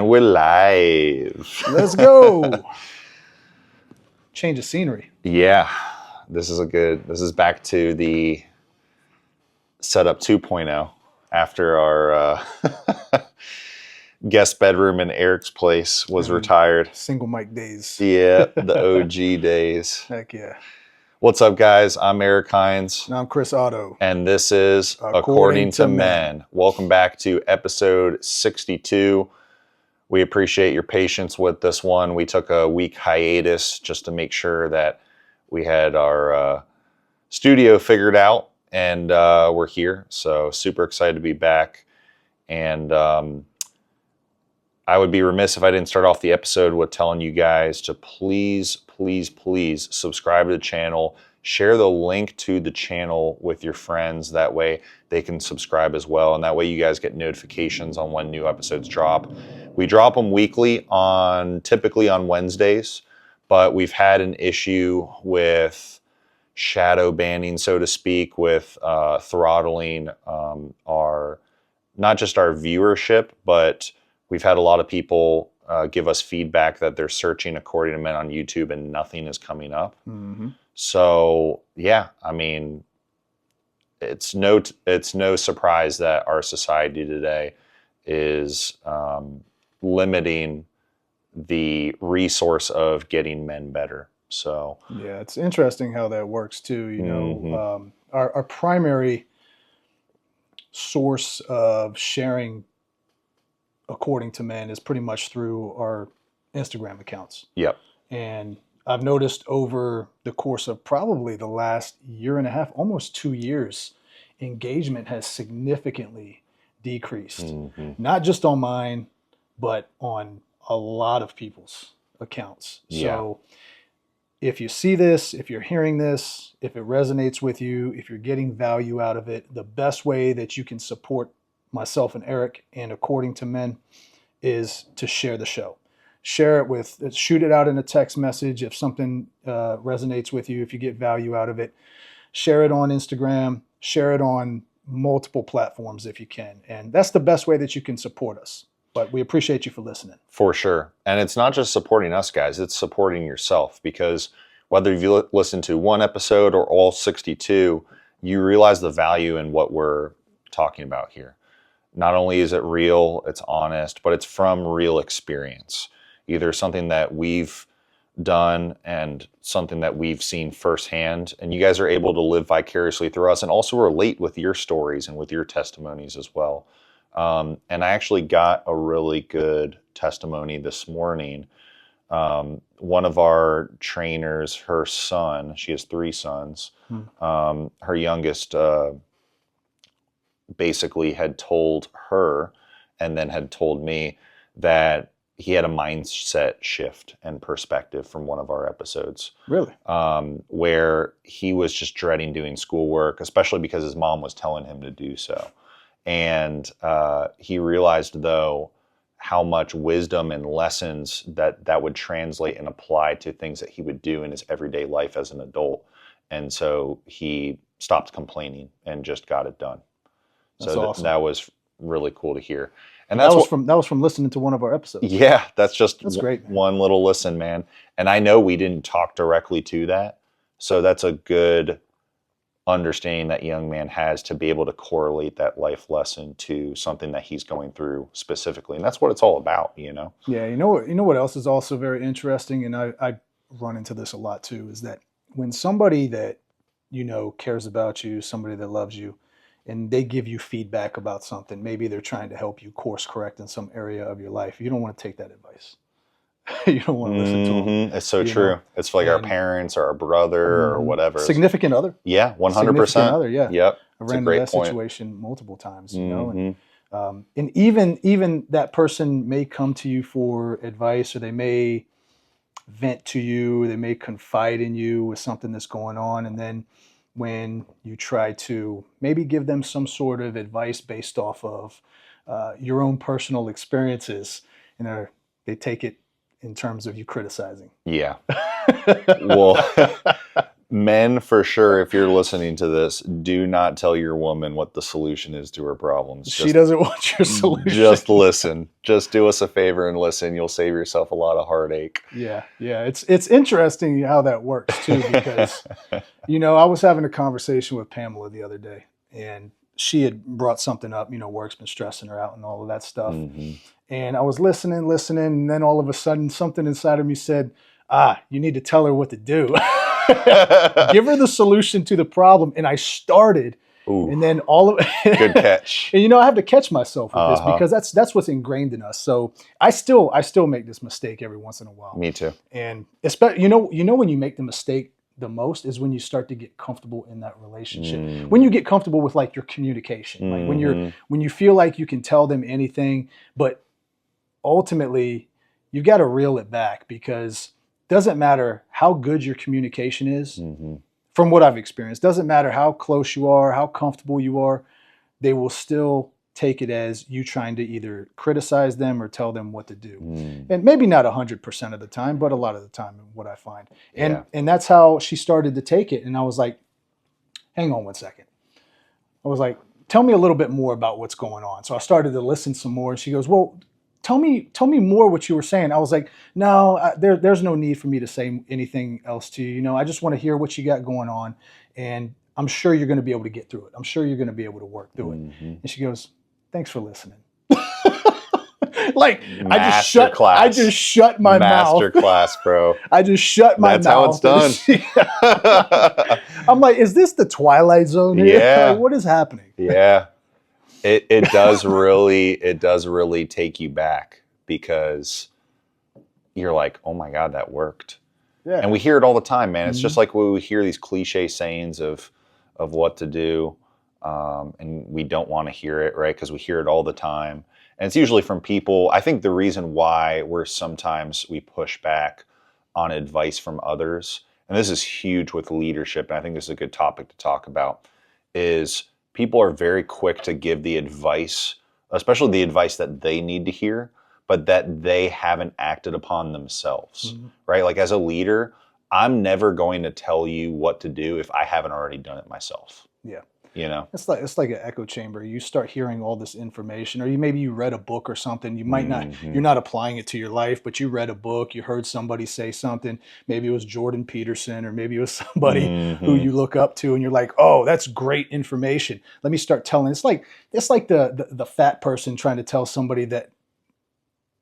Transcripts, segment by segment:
And we're live. Let's go. Change of scenery. Yeah, this is back to the setup 2.0 after our guest bedroom in Eric's place was retired. Single mic days. Yeah, the OG days. Heck yeah. What's up, guys? I'm Eric Hines. And I'm Chris Otto. And this is According to Men. Welcome back to episode 62. We appreciate your patience with this one. We took a week hiatus just to make sure that we had our studio figured out, and we're here. So super excited to be back. And I would be remiss if I didn't start off the episode with telling you guys to please subscribe to the channel. Share the link to the channel with your friends. That way they can subscribe as well. And that way you guys get notifications on when new episodes drop. We drop them weekly typically on Wednesdays, but we've had an issue with shadow banning, so to speak, with throttling not just our viewership, but we've had a lot of people give us feedback that they're searching According to Men on YouTube and nothing is coming up. Mm-hmm. So yeah, I mean, it's no surprise that our society today is limiting the resource of getting men better. So yeah, it's interesting how that works too. You know, our primary source of sharing According to Men is pretty much through our Instagram accounts. Yep. And I've noticed over the course of probably the last year and a half, almost 2 years, engagement has significantly decreased. Mm-hmm. Not just on mine, but on a lot of people's accounts. Yeah. So if you see this, if you're hearing this, if it resonates with you, if you're getting value out of it, the best way that you can support myself and Eric and According to Men is to share the show. Share it shoot it out in a text message if something resonates with you, if you get value out of it. Share it on Instagram, share it on multiple platforms if you can. And that's the best way that you can support us. But we appreciate you for listening. For sure. And it's not just supporting us, guys. It's supporting yourself, because whether you listen to one episode or all 62, you realize the value in what we're talking about here. Not only is it real, it's honest, but it's from real experience. Either something that we've done and something that we've seen firsthand. And you guys are able to live vicariously through us and also relate with your stories and with your testimonies as well. And I actually got a really good testimony this morning. One of our trainers, her son, she has 3 sons, her youngest basically had told her and then had told me that he had a mindset shift and perspective from one of our episodes. Really? Where he was just dreading doing schoolwork, especially because his mom was telling him to do so. And he realized, though, how much wisdom and lessons that would translate and apply to things that he would do in his everyday life as an adult. And so he stopped complaining and just got it done. That's so awesome. That was really cool to hear. And that was from listening to one of our episodes. Yeah, that's great, man. One little listen, man. And I know we didn't talk directly to that, so that's a good understanding that young man has to be able to correlate that life lesson to something that he's going through specifically, and that's what it's all about, you know. Yeah, you know what else is also very interesting, and I run into this a lot too, is that when somebody that you know cares about you, somebody that loves you, and they give you feedback about something, maybe they're trying to help you course correct in some area of your life, you don't want to take that advice. You don't want to listen to them. It's so true. Know? It's like our parents or our brother or whatever. Significant other. Yeah, 100%. Significant other, yeah. Yep. I ran into that situation multiple times, you know. And even that person may come to you for advice, or they may vent to you, they may confide in you with something that's going on, and then when you try to maybe give them some sort of advice based off of your own personal experiences, and they take it in terms of you criticizing. Yeah. Well, Men, for sure, if you're listening to this, do not tell your woman what the solution is to her problems. She doesn't want your solution. Just listen. Just do us a favor and listen. You'll save yourself a lot of heartache. Yeah. It's interesting how that works too, because, I was having a conversation with Pamela the other day, and she had brought something up, work's been stressing her out and all of that stuff. Mm-hmm. And I was listening, and then all of a sudden something inside of me said, you need to tell her what to do. Give her the solution to the problem. And I started. Ooh, and then all of good catch. And I have to catch myself with this, because that's what's ingrained in us. So I still make this mistake every once in a while. Me too. And especially, when you make the mistake the most is when you start to get comfortable in that relationship. When you get comfortable with like your communication, like when you feel like you can tell them anything, but ultimately you've got to reel it back, because doesn't matter how good your communication is. From what I've experienced, doesn't matter how close you are, how comfortable you are, they will still take it as you trying to either criticize them or tell them what to do. And maybe not 100% of the time, but a lot of the time, what I find. And that's how she started to take it. And I was like, hang on one second. I was like, tell me a little bit more about what's going on. So I started to listen some more, and she goes, well, tell me more what you were saying. I was like, no, there's no need for me to say anything else to you. I just want to hear what you got going on, and I'm sure you're going to be able to get through it. I'm sure you're going to be able to work through it. And she goes, thanks for listening. Like, I just shut my mouth. Masterclass, bro. I just shut my mouth. That's how it's done. I'm like, is this the Twilight Zone here? Yeah. Like, what is happening? Yeah. It does really take you back, because you're like, oh my God, that worked. Yeah. And we hear it all the time, man. It's just like when we hear these cliche sayings of what to do, and we don't want to hear it, right? Because we hear it all the time. And it's usually from people. I think the reason why we push back on advice from others, and this is huge with leadership, and I think this is a good topic to talk about, is people are very quick to give the advice, especially the advice that they need to hear, but that they haven't acted upon themselves, right? Like, as a leader, I'm never going to tell you what to do if I haven't already done it myself. Yeah. It's like an echo chamber. You start hearing all this information, or maybe you read a book or something. You might not, you're not applying it to your life, but you read a book, you heard somebody say something. Maybe it was Jordan Peterson, or maybe it was somebody who you look up to, and you're like, oh, that's great information. Let me start telling. It's like the fat person trying to tell somebody that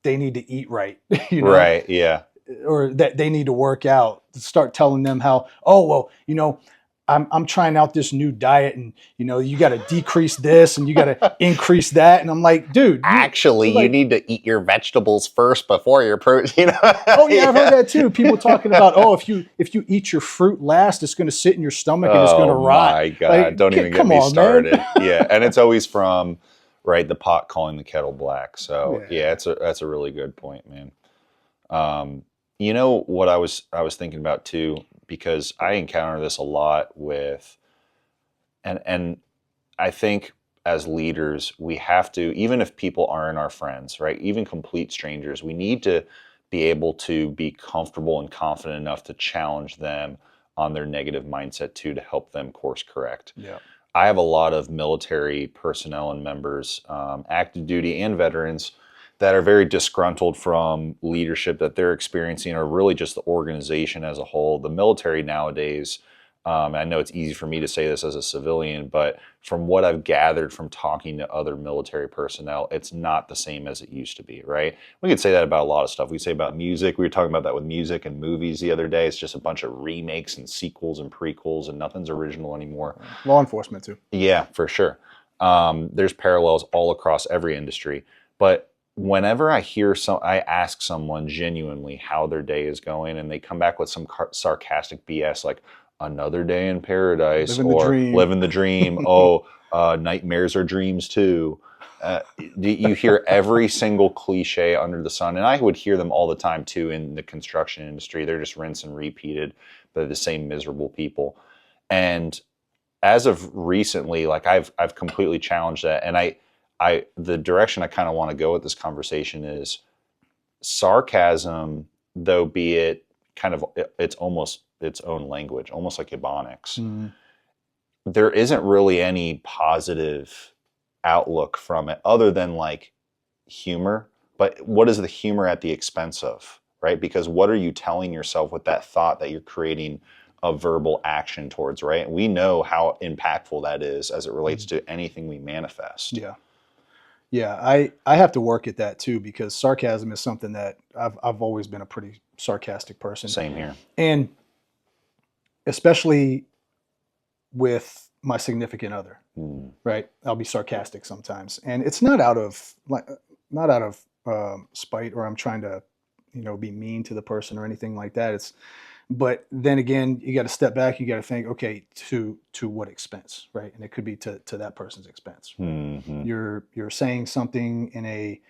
they need to eat right. Right. Yeah. Or that they need to work out. Start telling them how, oh, well, I'm trying out this new diet, and you got to decrease this and you got to increase that, and I'm like, dude, you need to eat your vegetables first before your protein. Oh yeah, I've heard that too. People talking about, oh, if you eat your fruit last, it's going to sit in your stomach and it's going to rot. Oh my God! Don't even get me started. Yeah, and it's always from the pot calling the kettle black. So yeah, that's a really good point, man. What I was thinking about too, because I encounter this a lot with, and I think as leaders, we have to, even if people aren't our friends, right? Even complete strangers, we need to be able to be comfortable and confident enough to challenge them on their negative mindset too, to help them course correct. Yeah. I have a lot of military personnel and members, active duty and veterans, that are very disgruntled from leadership that they're experiencing, or really just the organization as a whole. The military nowadays, I know it's easy for me to say this as a civilian, but from what I've gathered from talking to other military personnel, it's not the same as it used to be, right? We could say that about a lot of stuff. We say about music. We were talking about that with music and movies the other day. It's just a bunch of remakes and sequels and prequels, and nothing's original anymore. Law enforcement too. Yeah, for sure. There's parallels all across every industry. But whenever I ask someone genuinely how their day is going, and they come back with some sarcastic BS like another day in paradise, living the dream. Oh, nightmares are dreams too. You hear every single cliche under the sun, and I would hear them all the time too in the construction industry. They're just rinse and repeated by the same miserable people. And as of recently, like I've completely challenged that, and the direction I kind of want to go with this conversation is sarcasm, though be it kind of, it's almost its own language, almost like Ebonics. Mm-hmm. There isn't really any positive outlook from it other than like humor. But what is the humor at the expense of, right? Because what are you telling yourself with that thought that you're creating a verbal action towards, right? And we know how impactful that is as it relates to anything we manifest. Yeah. Yeah, I have to work at that too, because sarcasm is something that I've always been a pretty sarcastic person. Same here. And especially with my significant other, right? I'll be sarcastic sometimes, and it's not out of spite, or I'm trying to, be mean to the person or anything like that. But then again, you got to step back. You got to think, okay, to what expense, right? And it could be to that person's expense. Mm-hmm. You're saying something in a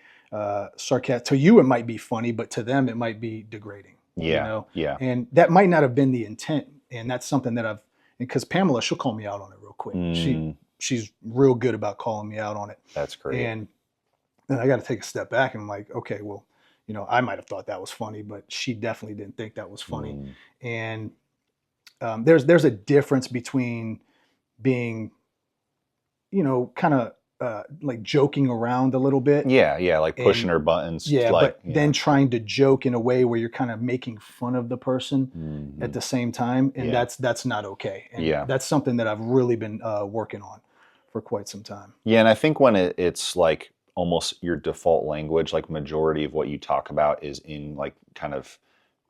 sarcastic. To you, it might be funny, but to them, it might be degrading. Yeah. Yeah. And that might not have been the intent. And that's something that because Pamela, she'll call me out on it real quick. She's real good about calling me out on it. That's great. And then I got to take a step back, and I'm like, okay, well, I might have thought that was funny, but she definitely didn't think that was funny. And there's a difference between being, kind of like joking around a little bit. Yeah, like pushing her buttons. Yeah, like, but then trying to joke in a way where you're kind of making fun of the person at the same time, and that's not okay. And that's something that I've really been working on for quite some time. Yeah, and I think when it's like almost your default language, like majority of what you talk about is in like kind of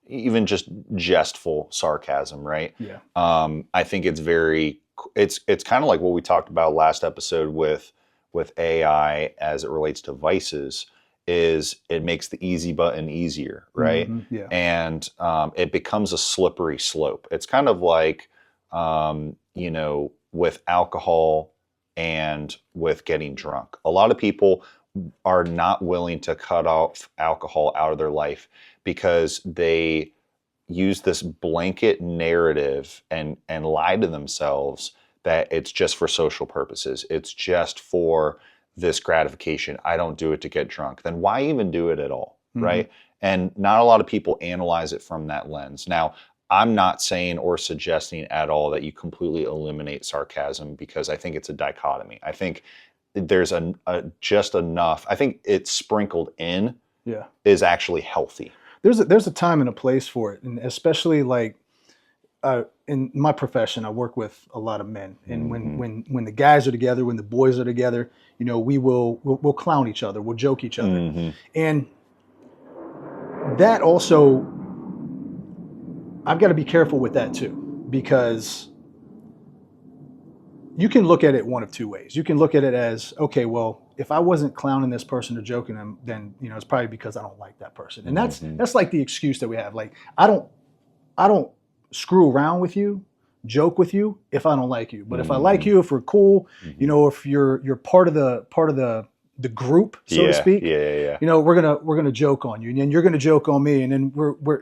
even just jestful sarcasm, right? Yeah. I think it's kind of like what we talked about last episode with AI as it relates to vices, is it makes the easy button easier, right? Yeah. And it becomes a slippery slope. It's kind of like, with alcohol and with getting drunk. A lot of people are not willing to cut off alcohol out of their life because they use this blanket narrative and lie to themselves that it's just for social purposes. It's just for this gratification. I don't do it to get drunk. Then why even do it at all, right? And not a lot of people analyze it from that lens. Now, I'm not saying or suggesting at all that you completely eliminate sarcasm, because I think it's a dichotomy. I think there's just enough. I think it's sprinkled in is actually healthy. There's a time and a place for it, and especially like in my profession, I work with a lot of men, and when the guys are together, when the boys are together, we'll clown each other, we'll joke each other, and that also, I've got to be careful with that too, because you can look at it one of two ways. You can look at it as, okay, well, if I wasn't clowning this person or joking them, then it's probably because I don't like that person. And that's like the excuse that we have. Like, I don't screw around with you, joke with you if I don't like you. But if I like you, if we're cool, if you're part of the group, so to speak, we're gonna joke on you, and then you're gonna joke on me, and then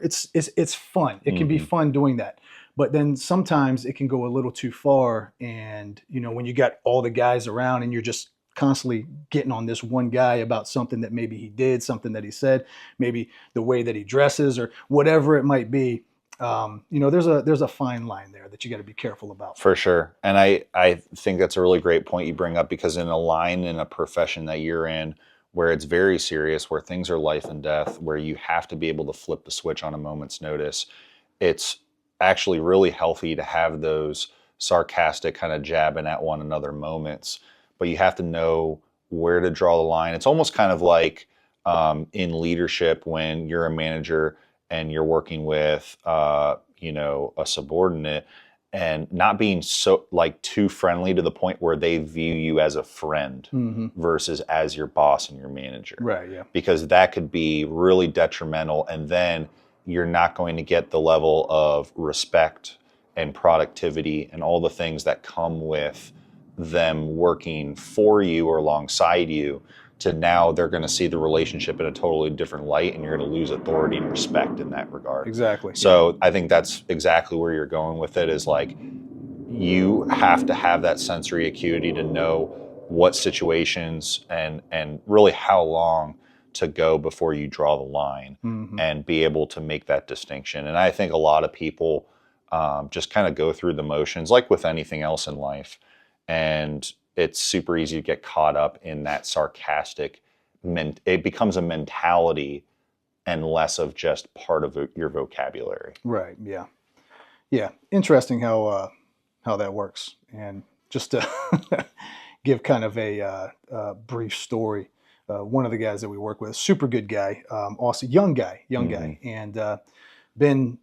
it's fun. It can be fun doing that. But then sometimes it can go a little too far, and when you got all the guys around and you're just constantly getting on this one guy about something that maybe he did, something that he said, maybe the way that he dresses or whatever it might be. There's a fine line there that you got to be careful about. For sure. And I think that's a really great point you bring up, because in a line in a profession that you're in, where it's very serious, where things are life and death, where you have to be able to flip the switch on a moment's notice, it's actually really healthy to have those sarcastic kind of jabbing at one another moments, but you have to know where to draw the line. It's almost kind of like in leadership, when you're a manager and you're working with a subordinate, and not being so like too friendly to the point where they view you as a friend versus as your boss and your manager. Right, yeah. Because that could be really detrimental, and then you're not going to get the level of respect and productivity and all the things that come with them working for you or alongside you, to now they're going to see the relationship in a totally different light, and you're going to lose authority and respect in that regard. Exactly. So I think that's exactly where you're going with it, is like, you have to have that sensory acuity to know what situations and really how long to go before you draw the line and be able to make that distinction. And I think a lot of people just kind of go through the motions, like with anything else in life. And it's super easy to get caught up in that sarcastic, it becomes a mentality and less of just part of your vocabulary. Right. Yeah. Yeah. Interesting how that works. And just to give kind of a brief story, one of the guys that we work with, super good guy, also young guy, and been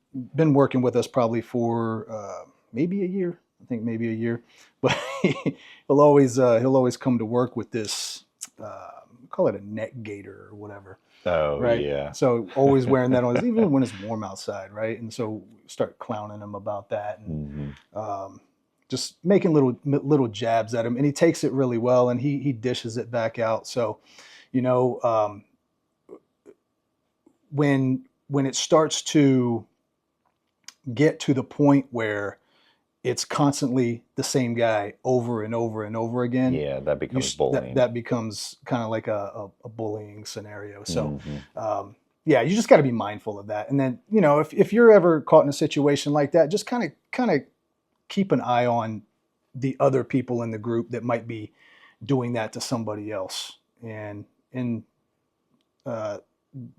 working with us probably for maybe a year. I think maybe a year, but he'll always come to work with this. Call it a neck gaiter or whatever. Oh, Right. yeah. So always wearing that on his, even when it's warm outside. Right. And so start clowning him about that, and just making little jabs at him, and he takes it really well, and he dishes it back out. So, you know, when it starts to get to the point where it's constantly the same guy over and over and over again, Yeah, that becomes bullying. That becomes kind of like a bullying scenario. So, yeah, you just got to be mindful of that. And then, you know, if you're ever caught in a situation like that, just kind of keep an eye on the other people in the group that might be doing that to somebody else. And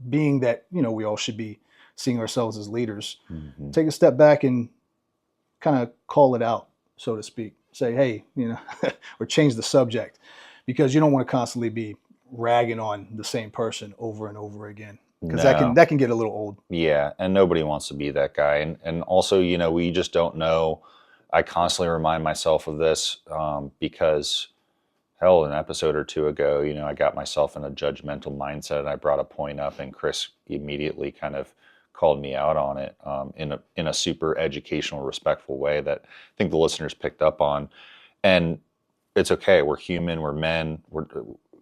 being that, you know, we all should be seeing ourselves as leaders, take a step back and kind of call it out, so to speak. Say, hey, you know, or change the subject, because you don't want to constantly be ragging on the same person over and over again, because that can get a little old. Yeah, and nobody wants to be that guy. And also, you know, we just don't know. I constantly remind myself of this because, hell, an episode or two ago, you know, I got myself in a judgmental mindset, and I brought a point up, and Chris immediately kind of called me out on it in a super educational, respectful way that I think the listeners picked up on. And it's okay. We're human. We're men. We're,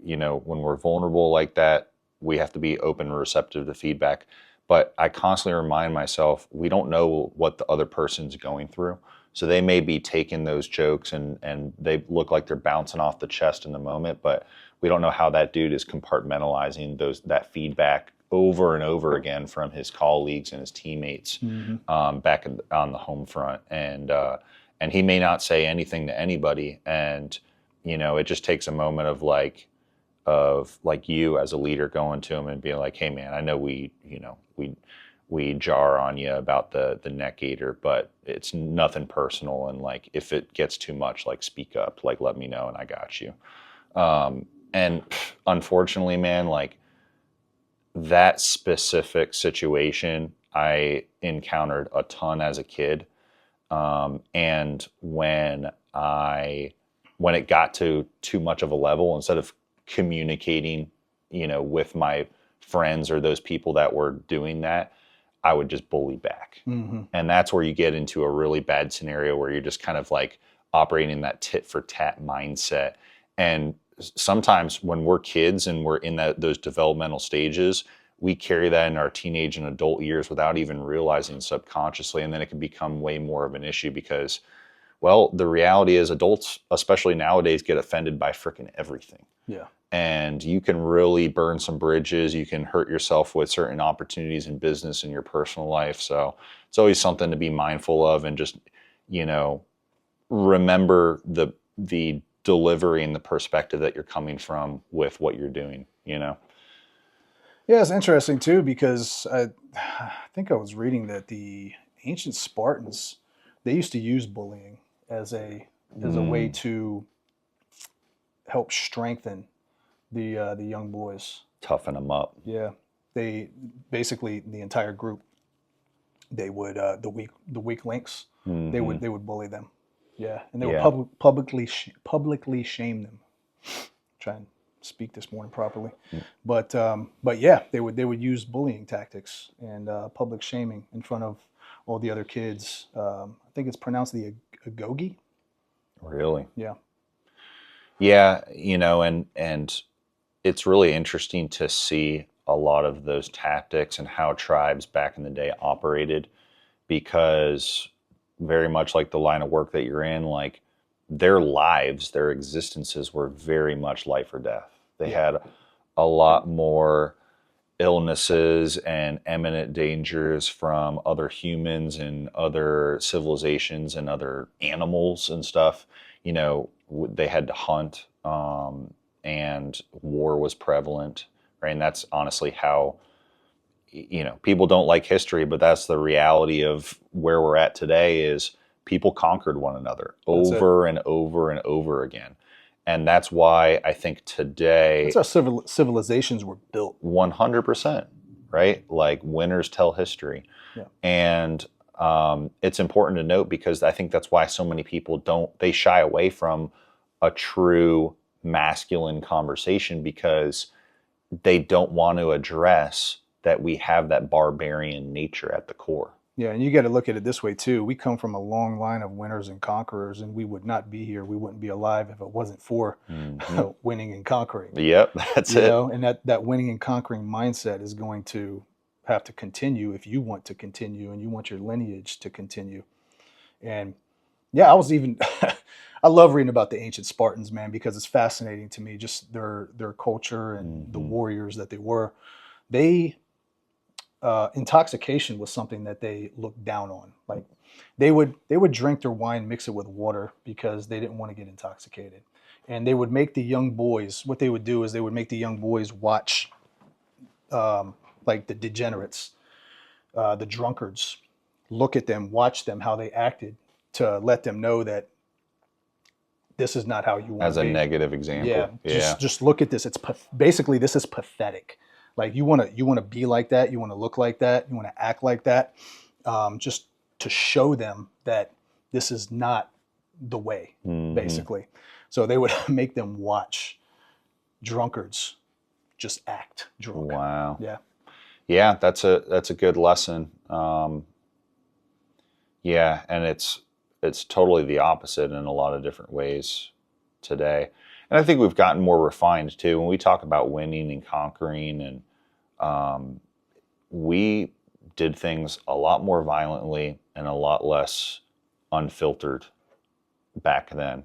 you know, when we're vulnerable like that, we have to be open and receptive to feedback. But I constantly remind myself, we don't know what the other person's going through. So they may be taking those jokes and they look like they're bouncing off the chest in the moment, but we don't know how that dude is compartmentalizing that feedback over and over again from his colleagues and his teammates back on the home front. And he may not say anything to anybody. And, you know, it just takes a moment of like you as a leader going to him and being like, hey man, I know we jar on you about the neck gaiter, but it's nothing personal. And like, if it gets too much, like speak up, like let me know and I got you. And unfortunately, man, like that specific situation I encountered a ton as a kid. And when it got to too much of a level, instead of communicating, you know, with my friends or those people that were doing that, I would just bully back. And that's where you get into a really bad scenario where you're just kind of like operating in that tit for tat mindset. And sometimes when we're kids and we're in those developmental stages, we carry that in our teenage and adult years without even realizing subconsciously. And then it can become way more of an issue because, well, the reality is adults, especially nowadays, get offended by freaking everything. Yeah. And you can really burn some bridges. You can hurt yourself with certain opportunities in business and your personal life. So it's always something to be mindful of, and just, you know, remember the delivery and the perspective that you're coming from with what you're doing, you know? Yeah, it's interesting too, because I think I was reading that the ancient Spartans, they used to use bullying as a way to help strengthen the young boys, toughen them up. Yeah, they basically, the entire group, they would the weak links, they would bully them. Yeah, and they would publicly shame them. Try and speak this morning properly, but yeah, they would use bullying tactics and public shaming in front of all the other kids. I think it's pronounced the agoge. Really? Yeah. Yeah, you know, and it's really interesting to see a lot of those tactics and how tribes back in the day operated, because very much like the line of work that you're in, like their lives, their existences were very much life or death. They had a lot more illnesses and imminent dangers from other humans and other civilizations and other animals and stuff, they had to hunt, and war was prevalent, right? And that's honestly how, people don't like history, but that's the reality of where we're at today is people conquered one another over and over and over again. And that's why I think today... That's how civilizations were built. 100%, right? Like winners tell history. Yeah. And it's important to note because I think that's why so many people they shy away from a true masculine conversation because they don't want to address that we have that barbarian nature at the core. Yeah, and you got to look at it this way too. We come from a long line of winners and conquerors, and we would not be here. We wouldn't be alive if it wasn't for winning and conquering. Yep, that's it. And that winning and conquering mindset is going to have to continue if you want to continue and you want your lineage to continue. And yeah, I love reading about the ancient Spartans, man, because it's fascinating to me, just their culture and the warriors that they were. Intoxication was something that they looked down on. Like they would drink their wine, mix it with water because they didn't want to get intoxicated. And they would make the young boys, what they would do is they would make the young boys watch like the degenerates, the drunkards, look at them, watch them, how they acted to let them know that this is not how you want to be. As a negative example. Yeah. Just look at this. Basically, this is pathetic. Like you want to be like that. You want to look like that. You want to act like that. Just to show them that this is not the way, basically. So they would make them watch drunkards just act drunk. Wow. Yeah. Yeah, that's a good lesson. Yeah, and it's totally the opposite in a lot of different ways today. And I think we've gotten more refined too. When we talk about winning and conquering, and we did things a lot more violently and a lot less unfiltered back then.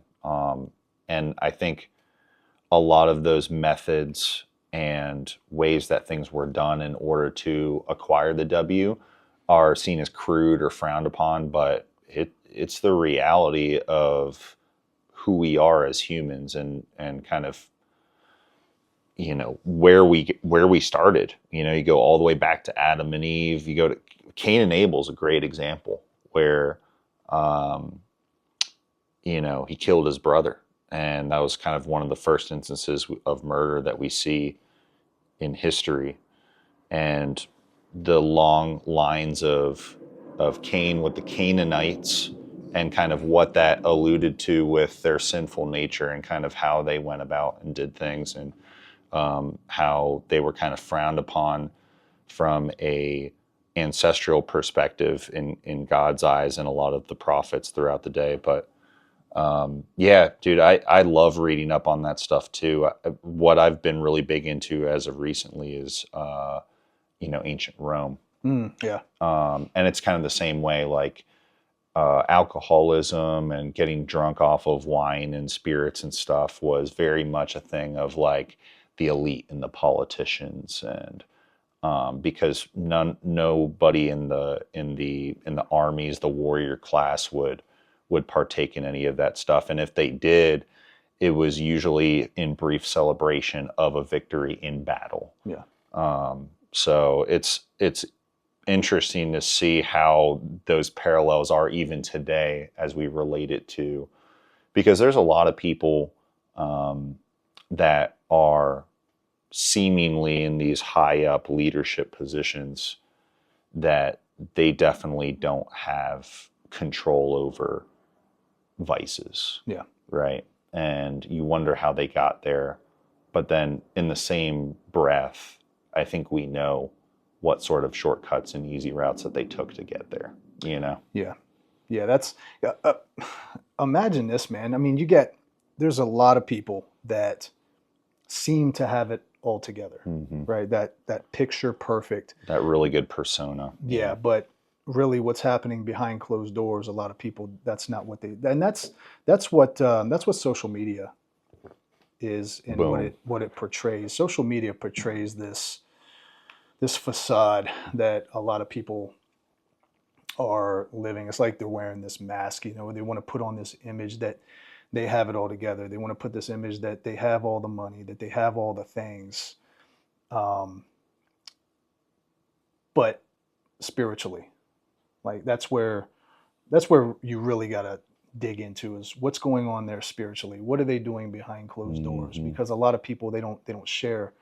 And I think a lot of those methods and ways that things were done in order to acquire the W are seen as crude or frowned upon, but it's the reality of who we are as humans and kind of, where we started. You go all the way back to Adam and Eve. You go to Cain and Abel's a great example where, he killed his brother. And that was kind of one of the first instances of murder that we see in history. And the long lines of Cain with the Canaanites and kind of what that alluded to with their sinful nature and kind of how they went about and did things, and how they were kind of frowned upon from a ancestral perspective in God's eyes and a lot of the prophets throughout the day. But yeah, dude, I love reading up on that stuff too. What I've been really big into as of recently is, ancient Rome. Yeah. And it's kind of the same way, like alcoholism and getting drunk off of wine and spirits and stuff was very much a thing of like the elite and the politicians, and because nobody in the armies, the warrior class would partake in any of that stuff. And if they did, it was usually in brief celebration of a victory in battle. Yeah. So it's interesting to see how those parallels are even today as we relate it to, because there's a lot of people that are seemingly in these high up leadership positions that they definitely don't have control over vices. Yeah. Right. And you wonder how they got there. But then in the same breath, I think we know what sort of shortcuts and easy routes that they took to get there, Yeah. Yeah. That's, imagine this, man. I mean, there's a lot of people that seem to have it all together, right? That picture perfect. That really good persona. Yeah. But really what's happening behind closed doors, a lot of people, that's not what and that's what social media is, and what it portrays. Social media portrays this this facade that a lot of people are living. It's like they're wearing this mask, you know, they want to put on this image that they have it all together. They want to put this image that they have all the money, that they have all the things. Um, but spiritually, like that's where you really got to dig into is what's going on there spiritually. What are they doing behind closed doors? Because a lot of people, they don't share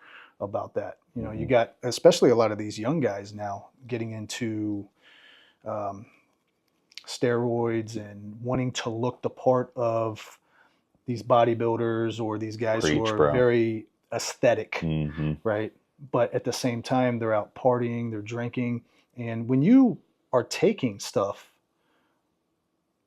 about that. You know, you got, especially a lot of these young guys now getting into steroids and wanting to look the part of these bodybuilders or these guys who are very aesthetic, right? But at the same time, they're out partying, they're drinking. And when you are taking stuff,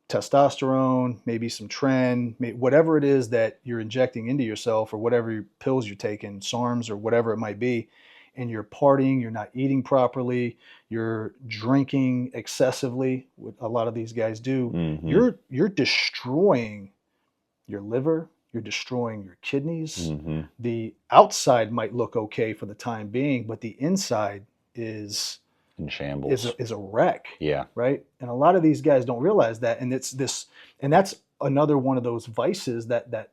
testosterone, maybe some tren, whatever it is that you're injecting into yourself, or whatever pills you're taking, SARMs or whatever it might be, and you're partying, you're not eating properly, you're drinking excessively, what a lot of these guys do, you're destroying your liver, you're destroying your kidneys. The outside might look okay for the time being, but the inside is in shambles, is a wreck. Yeah. Right. And a lot of these guys don't realize that. And it's this, and that's another one of those vices that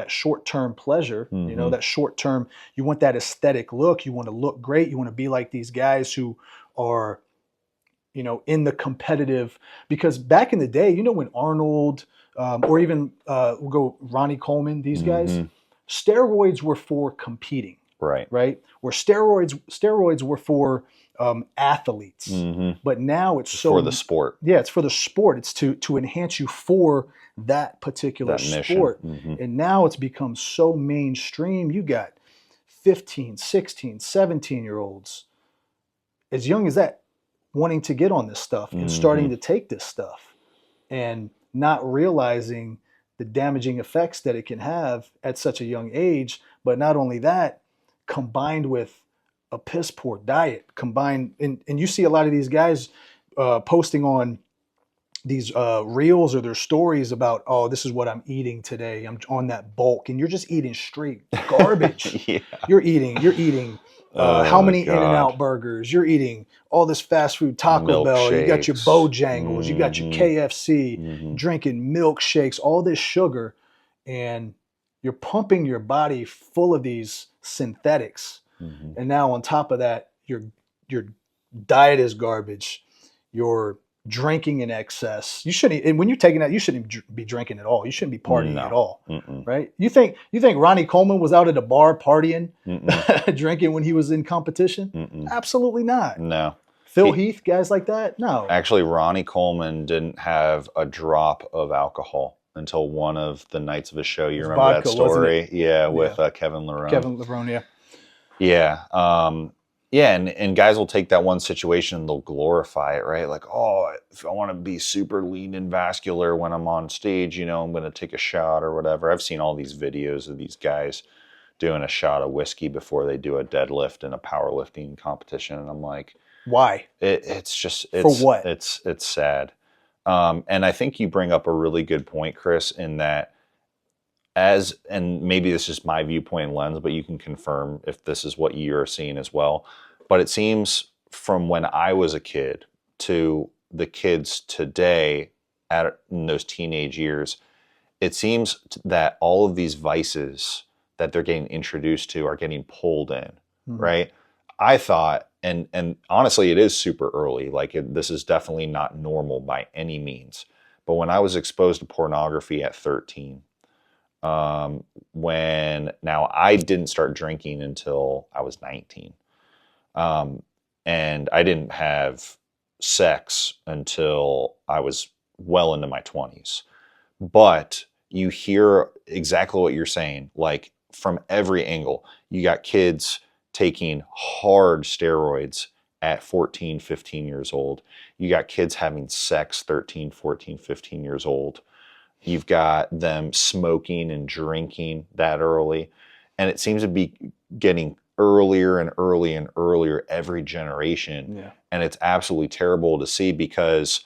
short-term pleasure, you know, that short-term, you want that aesthetic look, you want to look great, you want to be like these guys who are, you know, in the competitive, because back in the day, you know, when Arnold, or even we'll go Ronnie Coleman, these guys, steroids were for competing, right? Where steroids were for athletes, but now it's so for the sport. Yeah, it's for the sport. It's to enhance you for that particular sport. And now it's become so mainstream. You got 15, 16, 17-year-olds, as young as that, wanting to get on this stuff and starting to take this stuff and not realizing the damaging effects that it can have at such a young age. But not only that, combined with a piss poor diet, and you see a lot of these guys posting on these reels or their stories about, oh, this is what I'm eating today. I'm on that bulk, and you're just eating straight garbage. You're eating how many In-N-Out burgers? You're eating all this fast food, Taco Bell. You got your Bojangles. You got your KFC. Drinking milkshakes. All this sugar, and you're pumping your body full of these synthetics. And now on top of that, your diet is garbage. You're drinking in excess. You shouldn't, and when you're taking that, you shouldn't be drinking at all. You shouldn't be partying at all, right? You think Ronnie Coleman was out at a bar partying, drinking when he was in competition? Absolutely not. No. Phil Heath, guys like that? No. Actually, Ronnie Coleman didn't have a drop of alcohol until one of the nights of his show. You remember vodka, that story? Yeah, with Kevin Lerone. Kevin Lerone, yeah. Yeah. Yeah, and guys will take that one situation and they'll glorify it, right? Like, oh, if I want to be super lean and vascular when I'm on stage, you know, I'm going to take a shot or whatever. I've seen all these videos of these guys doing a shot of whiskey before they do a deadlift in a powerlifting competition, and I'm like, why? It's just for what? It's sad. And I think you bring up a really good point, Chris, in that and maybe this is my viewpoint and lens, but you can confirm if this is what you're seeing as well. But it seems from when I was a kid to the kids today in those teenage years, it seems that all of these vices that they're getting introduced to are getting pulled in, right? I thought, and honestly, it is super early. Like this is definitely not normal by any means. But when I was exposed to pornography at 13, now I didn't start drinking until I was 19. And I didn't have sex until I was well into my 20s. But you hear exactly what you're saying, like from every angle. You got kids taking hard steroids at 14, 15 years old. You got kids having sex 13, 14, 15 years old. You've got them smoking and drinking that early. And it seems to be getting earlier and earlier and earlier every generation. Yeah. And it's absolutely terrible to see, because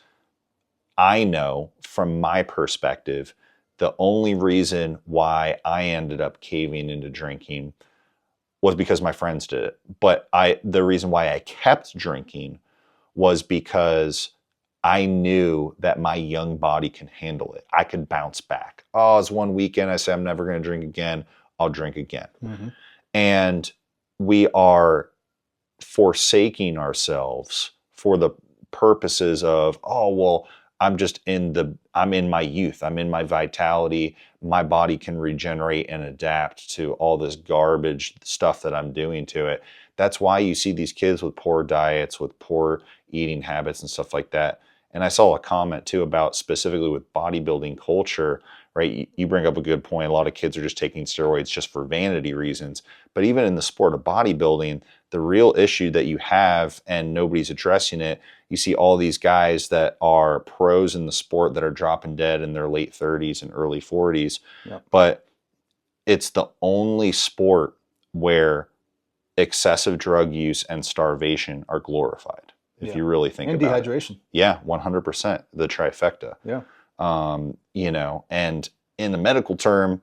I know from my perspective, the only reason why I ended up caving into drinking was because my friends did it. But the reason why I kept drinking was because I knew that my young body can handle it. I could bounce back. Oh, it's one weekend. I say I'm never going to drink again. I'll drink again. Mm-hmm. And we are forsaking ourselves for the purposes of, oh, well, I'm in my youth. I'm in my vitality. My body can regenerate and adapt to all this garbage stuff that I'm doing to it. That's why you see these kids with poor diets, with poor eating habits and stuff like that. And I saw a comment too about specifically with bodybuilding culture, right? You bring up a good point. A lot of kids are just taking steroids just for vanity reasons. But even in the sport of bodybuilding, the real issue that you have, and nobody's addressing it, you see all these guys that are pros in the sport that are dropping dead in their late 30s and early 40s. Yep. But it's the only sport where excessive drug use and starvation are glorified. If you really think and about dehydration. it. Yeah, 100%. The trifecta. Yeah. And in the medical term,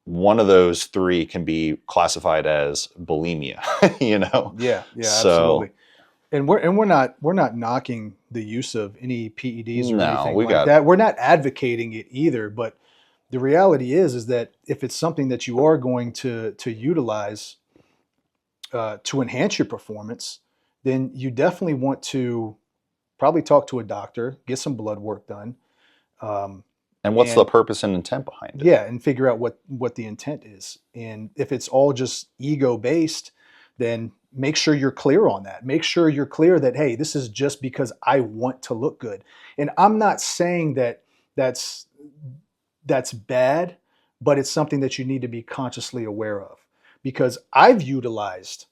one of those three can be classified as bulimia, Yeah, So, absolutely. And we're not knocking the use of any PEDs or No, anything we like got- that. We're not advocating it either, but the reality is that if it's something that you are going to utilize to enhance your performance, then you definitely want to probably talk to a doctor, get some blood work done. and what's the purpose and intent behind it? Yeah, and figure out what the intent is. And if it's all just ego based, then make sure you're clear on that. Make sure you're clear that, hey, this is just because I want to look good. And I'm not saying that that's bad, but it's something that you need to be consciously aware of. Because I've utilized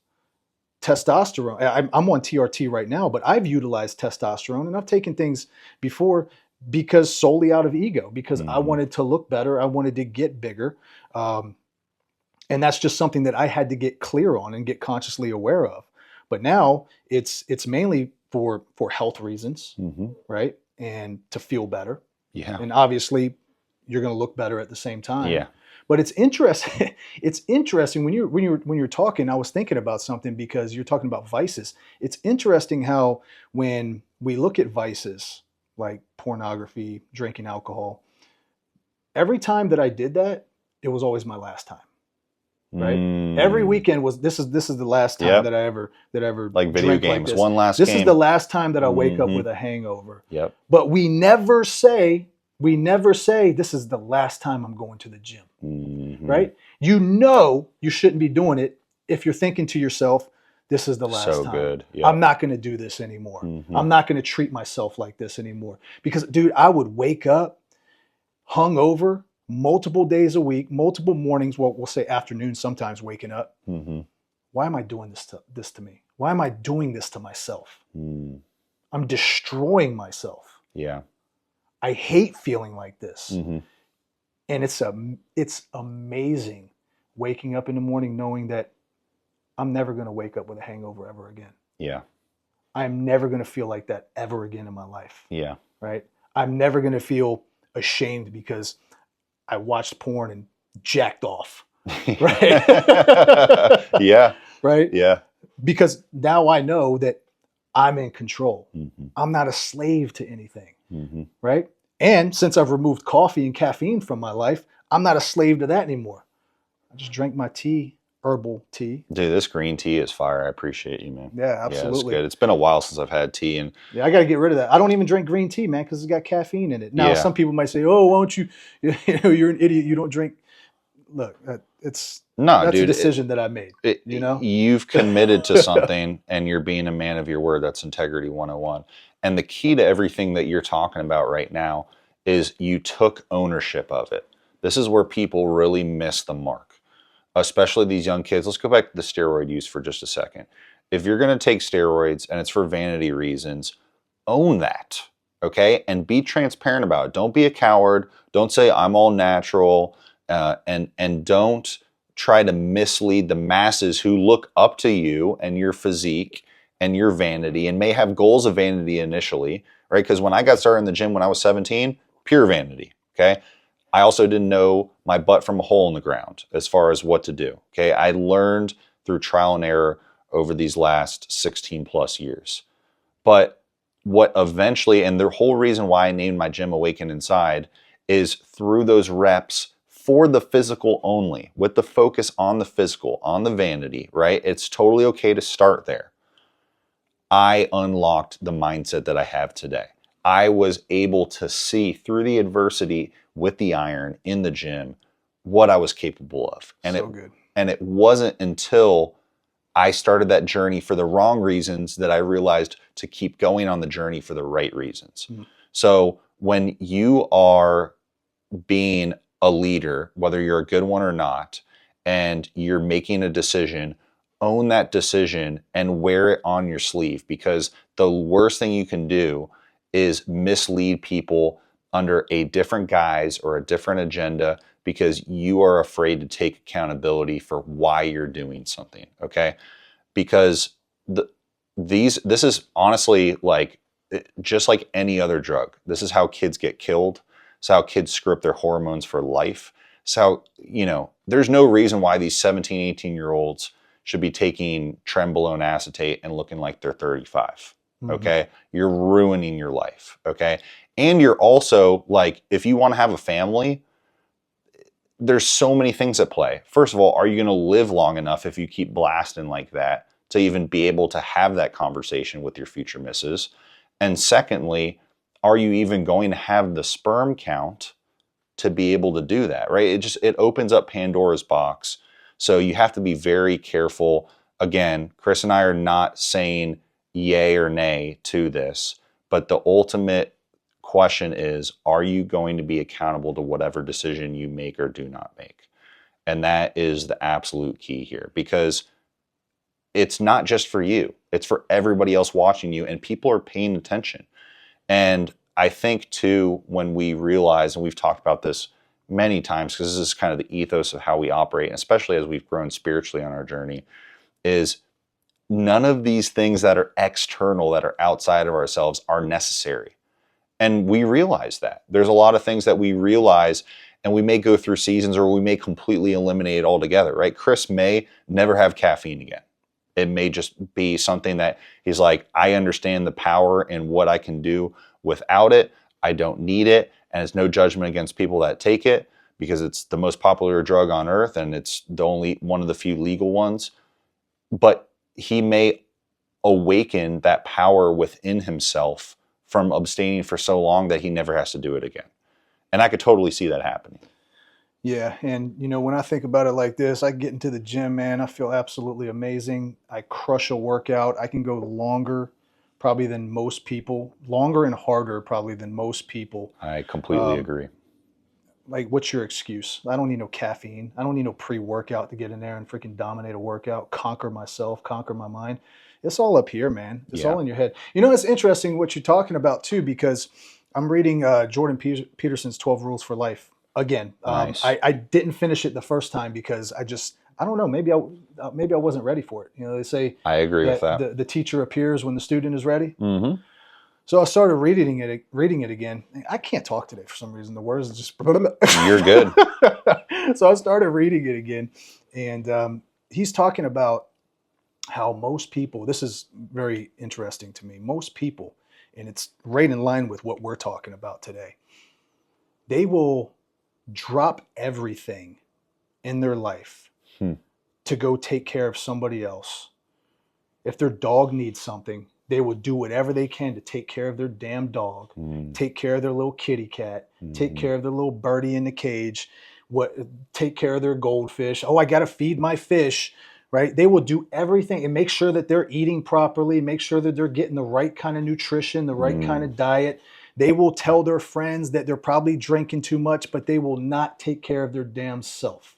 testosterone. I'm on TRT right now, but I've utilized testosterone and I've taken things before because solely out of ego, because I wanted to look better. I wanted to get bigger. And that's just something that I had to get clear on and get consciously aware of. But now it's mainly for health reasons, right? And to feel better. Yeah. And obviously you're going to look better at the same time. Yeah. But it's interesting. It's interesting when you're talking. I was thinking about something because you're talking about vices. It's interesting how when we look at vices like pornography, drinking alcohol, every time that I did that, it was always my last time. Right? Every weekend was this is the last time that I ever like video games. Like one last this game. is the last time that I wake up with a hangover. Yep. But we never say this is the last time I'm going to the gym. Right? You shouldn't be doing it if you're thinking to yourself, this is the last time. So good. Yep. I'm not going to do this anymore. I'm not going to treat myself like this anymore. Because, dude, I would wake up hungover multiple days a week, multiple mornings, well, we'll say afternoons, sometimes waking up. Why am I doing this to me? Why am I doing this to myself? I'm destroying myself. Yeah. I hate feeling like this. And it's amazing waking up in the morning knowing that I'm never going to wake up with a hangover ever again. Yeah. I'm never going to feel like that ever again in my life. Yeah. Right? I'm never going to feel ashamed because I watched porn and jacked off. Right? Yeah. Right? Yeah. Because now I know that I'm in control. I'm not a slave to anything. Right? And since I've removed coffee and caffeine from my life, I'm not a slave to that anymore. I just drink my tea, herbal tea. Dude, this green tea is fire. I appreciate you, man. Yeah, absolutely. Yeah, it's good. It's been a while since I've had tea, and yeah, I got to get rid of that. I don't even drink green tea, man, because it's got caffeine in it. Now, some people might say, "Oh, why don't you? You're an idiot. You don't drink." Look, that's a decision that I made. You've committed to something, and you're being a man of your word. That's integrity 101. And the key to everything that you're talking about right now is you took ownership of it. This is where people really miss the mark, especially these young kids. Let's go back to the steroid use for just a second. If you're going to take steroids and it's for vanity reasons, own that, okay? And be transparent about it. Don't be a coward. Don't say, I'm all natural, and don't try to mislead the masses who look up to you and your physique and your vanity and may have goals of vanity initially, right? Because when I got started in the gym when I was 17, pure vanity, okay? I also didn't know my butt from a hole in the ground as far as what to do, okay? I learned through trial and error over these last 16 plus years. But what eventually, and the whole reason why I named my gym Awaken Inside, is through those reps for the physical only, with the focus on the physical, on the vanity, right? It's totally okay to start there. I unlocked the mindset that I have today. I was able to see through the adversity with the iron in the gym what I was capable of. And it wasn't until I started that journey for the wrong reasons that I realized to keep going on the journey for the right reasons. Mm-hmm. So when you are being a leader, whether you're a good one or not, and you're making a decision, own that decision and wear it on your sleeve, because the worst thing you can do is mislead people under a different guise or a different agenda because you are afraid to take accountability for why you're doing something, okay? Because this is honestly like just like any other drug. This is how kids get killed. It's how kids screw up their hormones for life. It's how, there's no reason why these 17, 18-year-olds should be taking trenbolone acetate and looking like they're 35, okay? You're ruining your life, okay? And you're also, like, if you want to have a family, there's so many things at play. First of all, are you going to live long enough if you keep blasting like that to even be able to have that conversation with your future missus? And secondly, are you even going to have the sperm count to be able to do that, right? It opens up Pandora's box. So you have to be very careful. Again, Chris and I are not saying yay or nay to this, but the ultimate question is, are you going to be accountable to whatever decision you make or do not make? And that is the absolute key here, because it's not just for you, it's for everybody else watching you, and people are paying attention. And I think too, when we realize, and we've talked about this many times, because this is kind of the ethos of how we operate, and especially as we've grown spiritually on our journey, is none of these things that are external, that are outside of ourselves, are necessary. And we realize that. There's a lot of things that we realize, and we may go through seasons, or we may completely eliminate it altogether, right? Chris may never have caffeine again. It may just be something that he's like, I understand the power and what I can do without it. I don't need it. And it's no judgment against people that take it, because it's the most popular drug on earth and it's the only one of the few legal ones. But he may awaken that power within himself from abstaining for so long that he never has to do it again. And I could totally see that happening. Yeah, and when I think about it like this, I get into the gym, man, I feel absolutely amazing. I crush a workout. I can go longer probably than most people, longer and harder probably than most people. I completely agree. Like, what's your excuse? I don't need no caffeine. I don't need no pre-workout to get in there and freaking dominate a workout, conquer myself, conquer my mind. It's all up here, man. It's all in your head. It's interesting what you're talking about too, because I'm reading Jordan Peterson's 12 Rules for Life again. Nice. I didn't finish it the first time because I don't know, maybe I wasn't ready for it. They say I agree with that. The teacher appears when the student is ready. Mm-hmm. So I started reading it again. I can't talk today for some reason. The words are just... You're good. So I started reading it again, and he's talking about how most people, this is very interesting to me, most people, and it's right in line with what we're talking about today, they will drop everything in their life to go take care of somebody else. If their dog needs something, they will do whatever they can to take care of their damn dog, take care of their little kitty cat, take care of their little birdie in the cage, take care of their goldfish. Oh, I got to feed my fish, right? They will do everything and make sure that they're eating properly, make sure that they're getting the right kind of nutrition, the right kind of diet. They will tell their friends that they're probably drinking too much, but they will not take care of their damn self.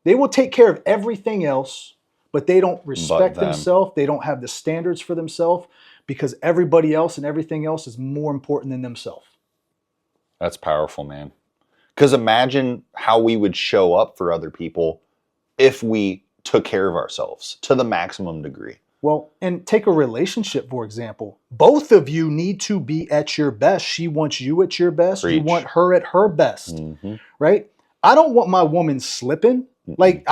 They will take care of everything else, but they don't respect themselves. They don't have the standards for themselves, because everybody else and everything else is more important than themselves. That's powerful, man. Because imagine how we would show up for other people if we took care of ourselves to the maximum degree. Well, and take a relationship, for example. Both of you need to be at your best. She wants you at your best. Preach. You want her at her best, right? I don't want my woman slipping. Like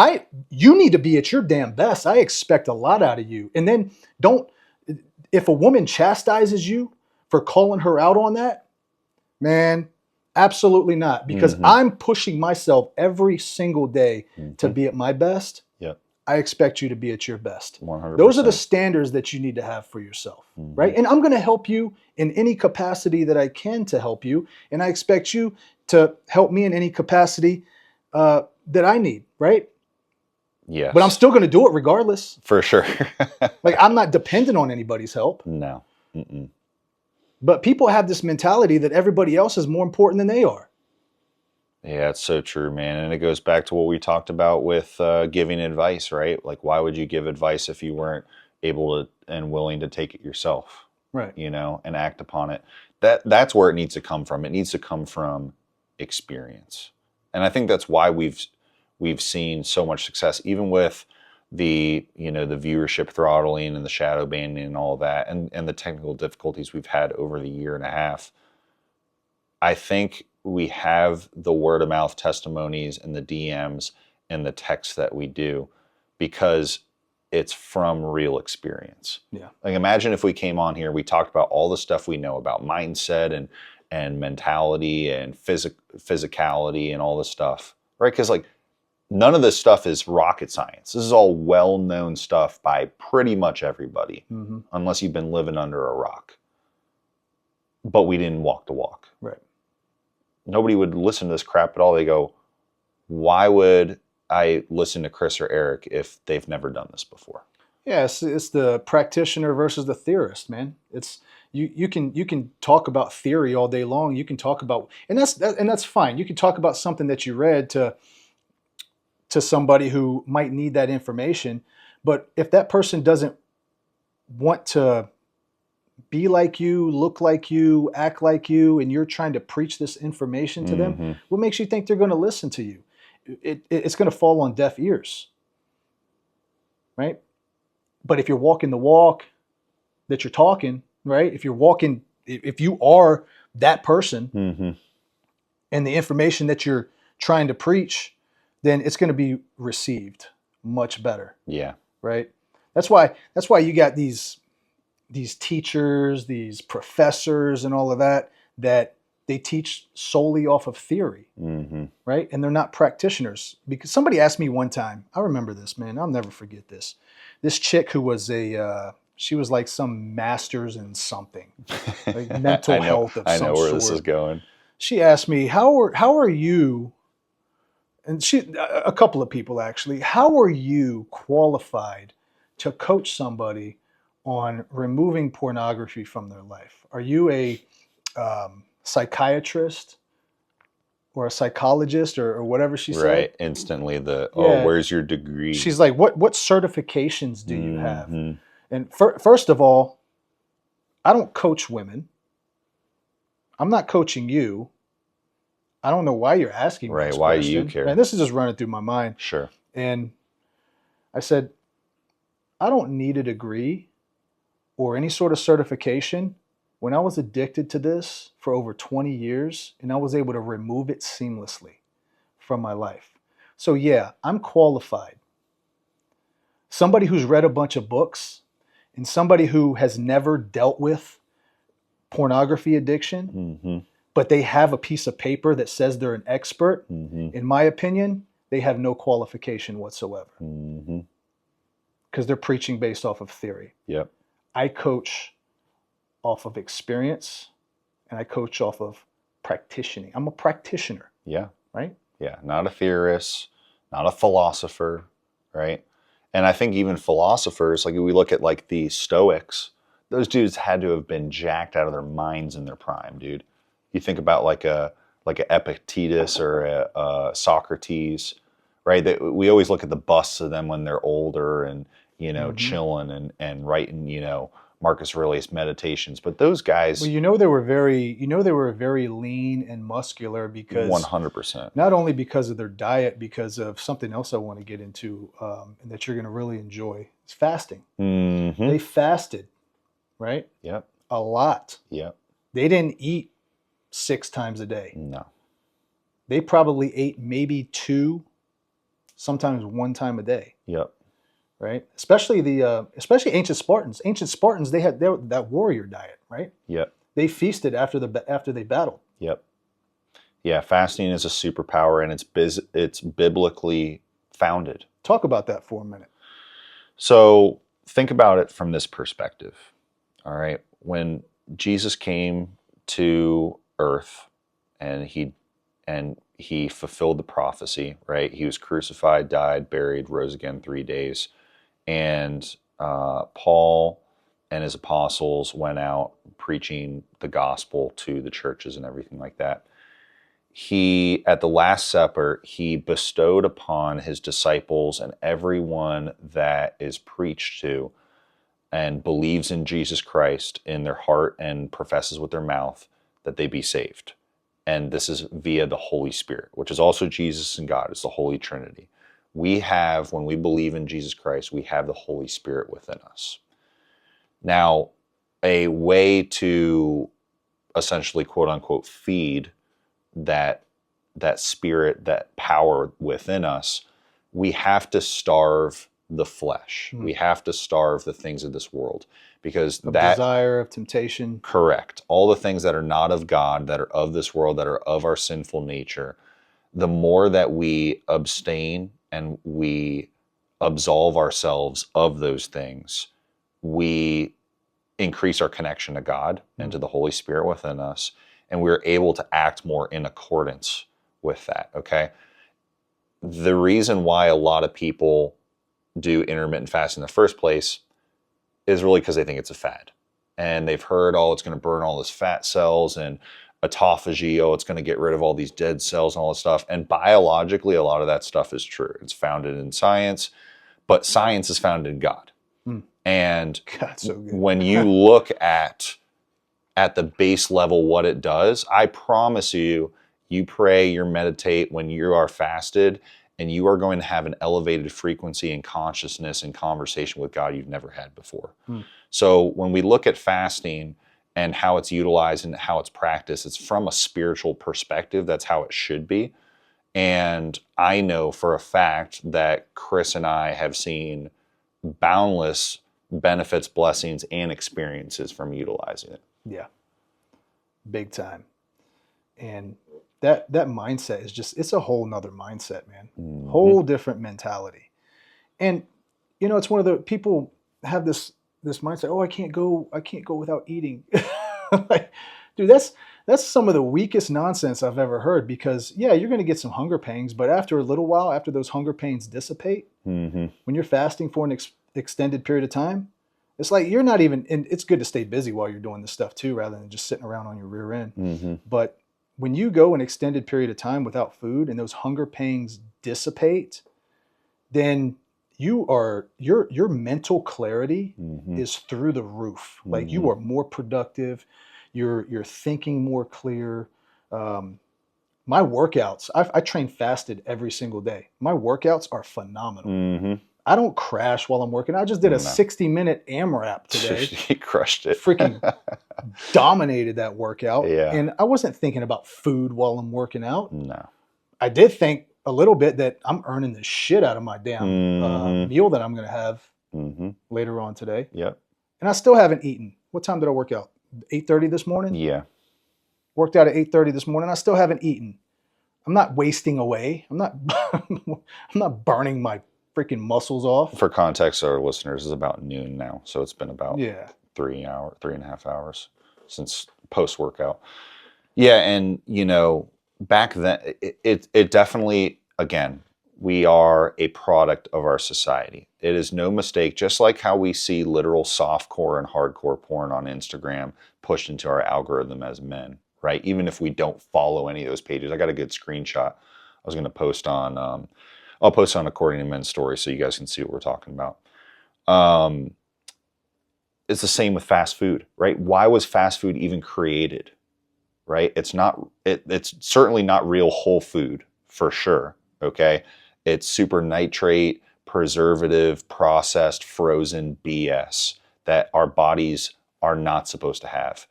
you need to be at your damn best. I expect a lot out of you. And then if a woman chastises you for calling her out on that, man, absolutely not. Because I'm pushing myself every single day to be at my best. Yep. I expect you to be at your best. 100%. Those are the standards that you need to have for yourself, right? And I'm going to help you in any capacity that I can to help you. And I expect you to help me in any capacity that I need, right? Yes. But I'm still going to do it regardless. For sure. Like, I'm not dependent on anybody's help. No. But people have this mentality that everybody else is more important than they are. Yeah, it's so true, man. And it goes back to what we talked about with giving advice, right? Like, why would you give advice if you weren't able to and willing to take it yourself? Right. You know, and act upon it. That's where it needs to come from. It needs to come from experience. And I think that's why we've seen so much success, even with the viewership throttling and the shadow banning and all of that, and the technical difficulties we've had over the year and a half. I think we have the word of mouth testimonies and the DMs and the texts that we do because it's from real experience. Yeah. Like, imagine if we came on here, we talked about all the stuff we know about mindset and mentality and physicality and all this stuff, right? Because like none of this stuff is rocket science. This is all well-known stuff by pretty much everybody, unless you've been living under a rock. But we didn't walk the walk. Right. Nobody would listen to this crap at all. They go, why would I listen to Chris or Eric if they've never done this before? Yeah, it's the practitioner versus the theorist, man. It's you can talk about theory all day long. You can talk about and that's fine. You can talk about something that you read to somebody who might need that information, but if that person doesn't want to be like you, look like you, act like you, and you're trying to preach this information to them, what makes you think they're going to listen to you? It's going to fall on deaf ears, right? But if you're walking the walk that you're talking, right? If you are that person and the information that you're trying to preach, then it's going to be received much better. Yeah. Right? That's why you got these teachers, these professors and all of that they teach solely off of theory, right? And they're not practitioners. Because somebody asked me one time, I remember this, man, I'll never forget this. This chick who was she was like some master's in something, like mental health of some sort. I know where this is going. She asked me, how are you, and a couple of people actually, how are you qualified to coach somebody on removing pornography from their life? Are you a psychiatrist or a psychologist or whatever she said? Right. Instantly where's your degree? She's like, what certifications do you have? And first of all, I don't coach women. I'm not coaching you. I don't know why you're asking me this why question. do you care? And this is just running through my mind. Sure. And I said, I don't need a degree or any sort of certification. When I was addicted to this for over 20 years and I was able to remove it seamlessly from my life. So yeah, I'm qualified. Somebody who's read a bunch of books and somebody who has never dealt with pornography addiction, but they have a piece of paper that says they're an expert, in my opinion, they have no qualification whatsoever. Because they're preaching based off of theory. Yep. I coach off of experience and I coach off of practicing. I'm a practitioner. Yeah. Right? Yeah. Not a theorist, not a philosopher, right? And I think even philosophers, like we look at like the Stoics, those dudes had to have been jacked out of their minds in their prime, dude. You think about like a Epictetus or a Socrates, right? We always look at the busts of them when they're older and, chilling and writing, Marcus Aurelius Meditations. But those guys, well, they were very lean and muscular because 100%. Not only because of their diet, because of something else I want to get into, and that you're going to really enjoy. It's fasting. They fasted, right? Yep. A lot. Yep. They didn't eat 6 times a day. No. They probably ate maybe 2 sometimes one time a day. Yep. Right? Especially especially ancient Spartans. Ancient Spartans, they had that warrior diet, right? Yep. They feasted after they battled. Yep. Yeah, fasting is a superpower, and it's biblically founded. Talk about that for a minute. So think about it from this perspective. All right. When Jesus came to earth and he fulfilled the prophecy, right? He was crucified, died, buried, rose again 3 days. And Paul and his apostles went out preaching the gospel to the churches and everything like that. He, at the Last Supper, he bestowed upon his disciples and everyone that is preached to and believes in Jesus Christ in their heart and professes with their mouth that they be saved. And this is via the Holy Spirit, which is also Jesus and God. It's the Holy Trinity. We have, when we believe in Jesus Christ, we have the Holy Spirit within us. Now, a way to essentially, quote unquote, feed that spirit, that power within us, we have to starve the flesh. We have to starve the things of this world, because that desire, of temptation. Correct. All the things that are not of God, that are of this world, that are of our sinful nature, the more that we abstain and we absolve ourselves of those things, we increase our connection to God and to the Holy Spirit within us, and we're able to act more in accordance with that, okay? The reason why a lot of people do intermittent fasting in the first place is really because they think it's a fad. And they've heard, oh, it's going to burn all this fat cells, and autophagy, oh, it's going to get rid of all these dead cells and all this stuff. And biologically, a lot of that stuff is true. It's founded in science, but science is founded in God. And God, so good. When you look at the base level what it does, I promise you, you pray, you meditate when you are fasted, and you are going to have an elevated frequency and consciousness and conversation with God you've never had before. So when we look at fasting and how it's utilized and how it's practiced, it's from a spiritual perspective. That's how it should be. And I know for a fact that Chris and I have seen boundless benefits, blessings, and experiences from utilizing it. Yeah. Big time. And that mindset is just, it's a whole nother mindset, man. Whole different mentality. And it's one of the people have this mindset, oh, I can't go without eating. Like, dude, that's some of the weakest nonsense I've ever heard, because yeah, you're going to get some hunger pangs, but after a little while, after those hunger pains dissipate, when you're fasting for an extended period of time, it's like you're not even, and it's good to stay busy while you're doing this stuff too, rather than just sitting around on your rear end. But when you go an extended period of time without food and those hunger pangs dissipate, then your mental clarity is through the roof. Like, you are more productive. You're thinking more clear. My workouts, I train fasted every single day. My workouts are phenomenal. I don't crash while I'm working. I just did a 60-minute AMRAP today. He crushed it. Freaking dominated that workout. Yeah. And I wasn't thinking about food while I'm working out. No. I did think a little bit that I'm earning the shit out of my damn meal that I'm going to have later on today. Yep. And I still haven't eaten. What time did I work out? 8:30 this morning? Yeah. Worked out at 8:30 this morning. I still haven't eaten. I'm not wasting away. I'm not burning my freaking muscles off. For context, our listeners, is about noon now, so it's been about 3.5 hours since post workout. Yeah, and back then, it definitely, again, we are a product of our society. It is no mistake, just like how we see literal softcore and hardcore porn on Instagram pushed into our algorithm as men, right? Even if we don't follow any of those pages. I got a good screenshot I was going to post on, I'll post on According to Men's Story so you guys can see what we're talking about. It's the same with fast food, right? Why was fast food even created, right? It's certainly not real whole food, for sure, okay? It's super nitrate, preservative, processed, frozen BS that our bodies are not supposed to have.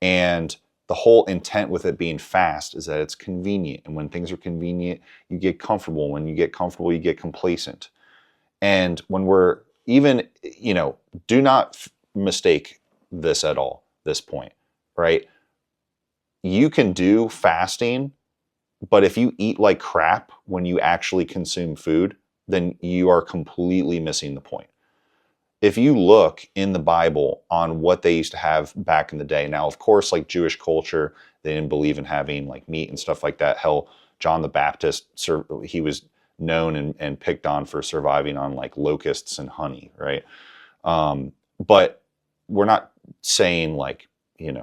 And the whole intent with it being fast is that it's convenient. And when things are convenient, you get comfortable. When you get comfortable, you get complacent. And when we're even, do not mistake this at all, this point, right? You can do fasting, but if you eat like crap when you actually consume food, then you are completely missing the point. If you look in the Bible on what they used to have back in the day, now, of course, like Jewish culture, they didn't believe in having like meat and stuff like that. Hell, John the Baptist, he was known and picked on for surviving on like locusts and honey, right? But we're not saying like,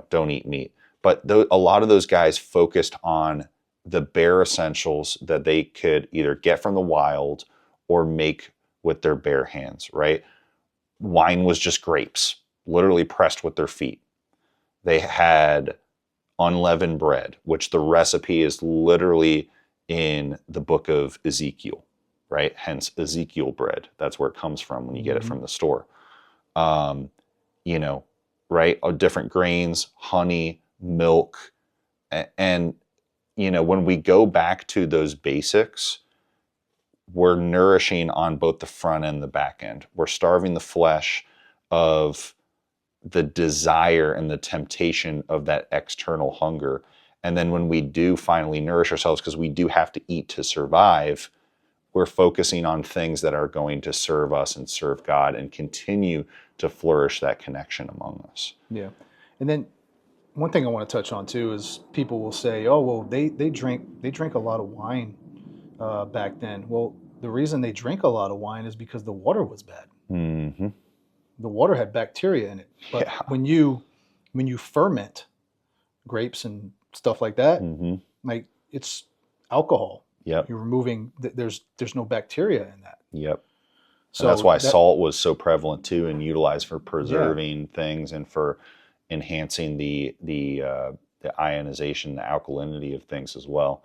don't eat meat. But a lot of those guys focused on the bare essentials that they could either get from the wild or make with their bare hands, right? Wine was just grapes, literally pressed with their feet. They had unleavened bread, which the recipe is literally in the book of Ezekiel, right? Hence Ezekiel bread. That's where it comes from when you get it from the store. Right? Different grains, honey, milk. And, when we go back to those basics, we're nourishing on both the front and the back end. We're starving the flesh of the desire and the temptation of that external hunger. And then when we do finally nourish ourselves, because we do have to eat to survive, we're focusing on things that are going to serve us and serve God and continue to flourish that connection among us. Yeah. And then one thing I want to touch on too is people will say, oh, well, they drink a lot of wine back then. Well, the reason they drink a lot of wine is because the water was bad. Mm-hmm. The water had bacteria in it. But when you ferment grapes and stuff like that, like it's alcohol. Yep. You're removing. There's no bacteria in that. Yep. So and that's why salt was so prevalent too, and utilized for preserving things and for enhancing the ionization, the alkalinity of things as well.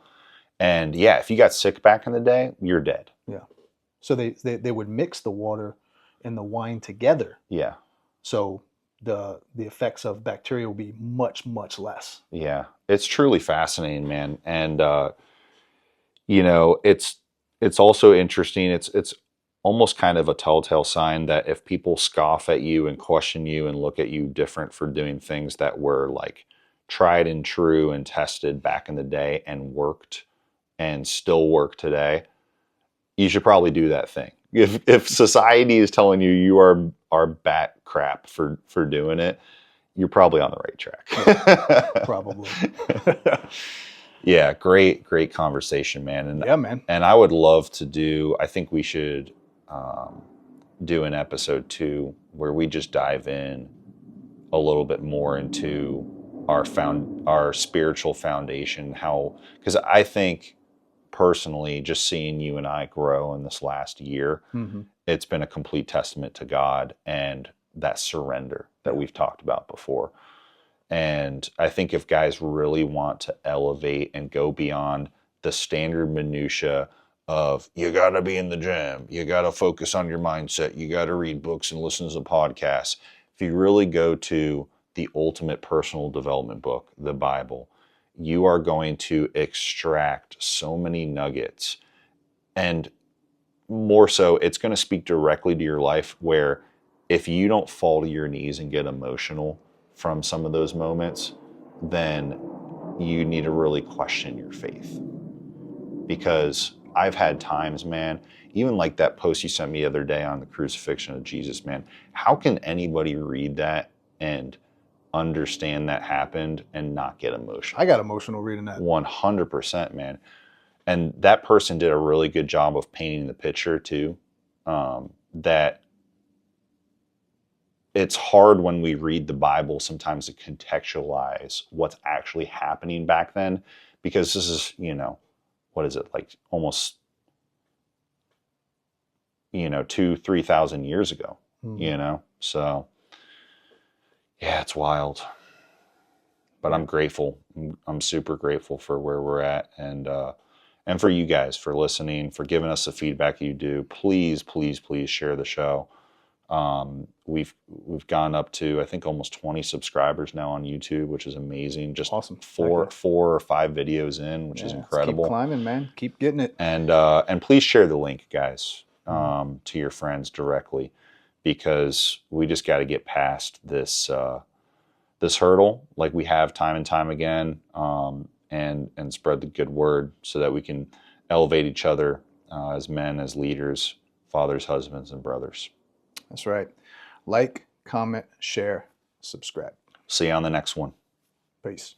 And if you got sick back in the day, you're dead. Yeah. So they would mix the water and the wine together. Yeah. So the effects of bacteria will be much, much less. Yeah. It's truly fascinating, man. And it's also interesting. It's almost kind of a telltale sign that if people scoff at you and question you and look at you different for doing things that were like tried and true and tested back in the day and worked and still work today, you should probably do that thing. If society is telling you are bat crap for doing it, you're probably on the right track. Yeah, probably. Yeah, great conversation, man. And yeah, man. And I would love to do. I think we should do an episode 2 where we just dive in a little bit more into our spiritual foundation. Because I think personally, just seeing you and I grow in this last year, it's been a complete testament to God and that surrender that we've talked about before. And I think if guys really want to elevate and go beyond the standard minutia of you got to be in the gym, you got to focus on your mindset, you got to read books and listen to podcasts. If you really go to the ultimate personal development book, the Bible, you are going to extract so many nuggets. And more so, it's going to speak directly to your life, where if you don't fall to your knees and get emotional from some of those moments, then you need to really question your faith. Because I've had times, man, even like that post you sent me the other day on the crucifixion of Jesus, man, how can anybody read that and understand that happened and not get emotional? I got emotional reading that. 100%, man. And that person did a really good job of painting the picture too, that it's hard when we read the Bible sometimes to contextualize what's actually happening back then, because this is, what is it, like almost, 2,000-3,000 years ago, So, yeah, it's wild. But I'm grateful. I'm super grateful for where we're at, and for you guys for listening, for giving us the feedback you do. Please, please, please share the show. We've gone up to, I think, almost 20 subscribers now on YouTube, which is amazing. Just Awesome. four or five videos in, which is incredible. Keep climbing, man. Keep getting it. And please share the link, guys, to your friends directly, because we just got to get past this this hurdle, like we have time and time again, and spread the good word so that we can elevate each other as men, as leaders, fathers, husbands, and brothers. That's right. Like, comment, share, subscribe. See you on the next one. Peace.